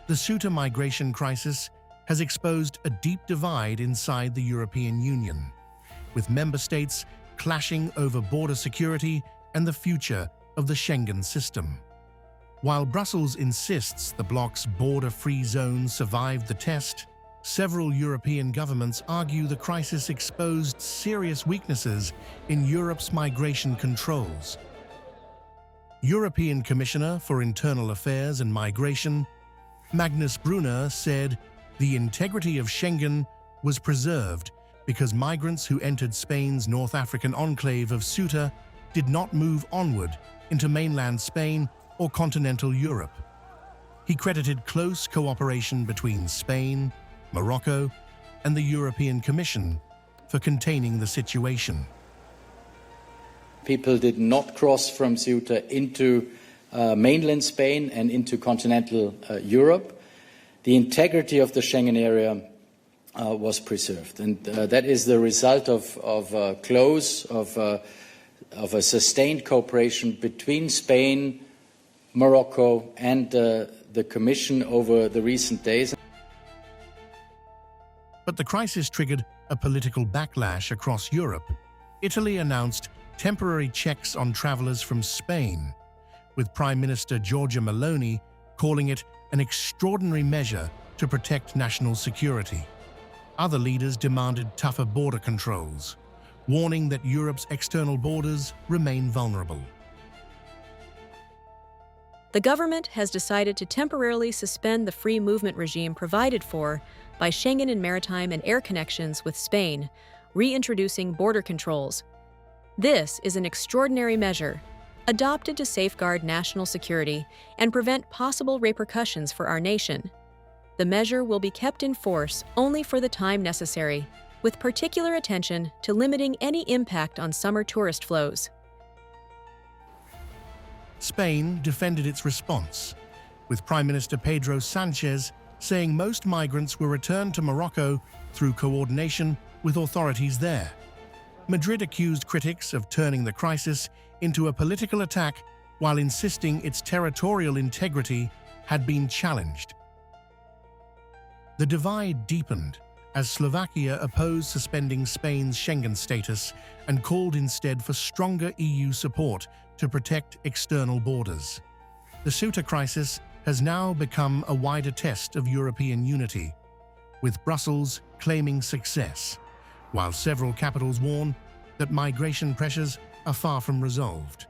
The Ceuta migration crisis has exposed a deep divide inside the European Union, with member states clashing over border security and the future of the Schengen system. While Brussels insists the bloc's border-free zone survived the test, several European governments argue the crisis exposed serious weaknesses in Europe's migration controls. European Commissioner for Internal Affairs and Migration, Magnus Brunner, said the integrity of Schengen was preserved because migrants who entered Spain's North African enclave of Ceuta did not move onward into mainland Spain or continental Europe. He credited close cooperation between Spain, Morocco, and the European Commission for containing the situation. People did not cross from Ceuta into mainland Spain and into continental Europe. The integrity of the Schengen area was preserved, and that is the result of a sustained cooperation between Spain, Morocco, and the Commission over the recent days. But the crisis triggered a political backlash across Europe. Italy announced temporary checks on travelers from Spain, with Prime Minister Giorgia Meloni calling it an extraordinary measure to protect national security. Other leaders demanded tougher border controls, warning that Europe's external borders remain vulnerable. The government has decided to temporarily suspend the free movement regime provided for by Schengen and maritime and air connections with Spain, reintroducing border controls. This is an extraordinary measure, adopted to safeguard national security and prevent possible repercussions for our nation. The measure will be kept in force only for the time necessary, with particular attention to limiting any impact on summer tourist flows. Spain defended its response, with Prime Minister Pedro Sanchez saying most migrants were returned to Morocco through coordination with authorities there. Madrid accused critics of turning the crisis into a political attack while insisting its territorial integrity had been challenged. The divide deepened as Slovakia opposed suspending Spain's Schengen status and called instead for stronger EU support to protect external borders. The Ceuta crisis has now become a wider test of European unity, with Brussels claiming success, while several capitals warn that migration pressures are far from resolved.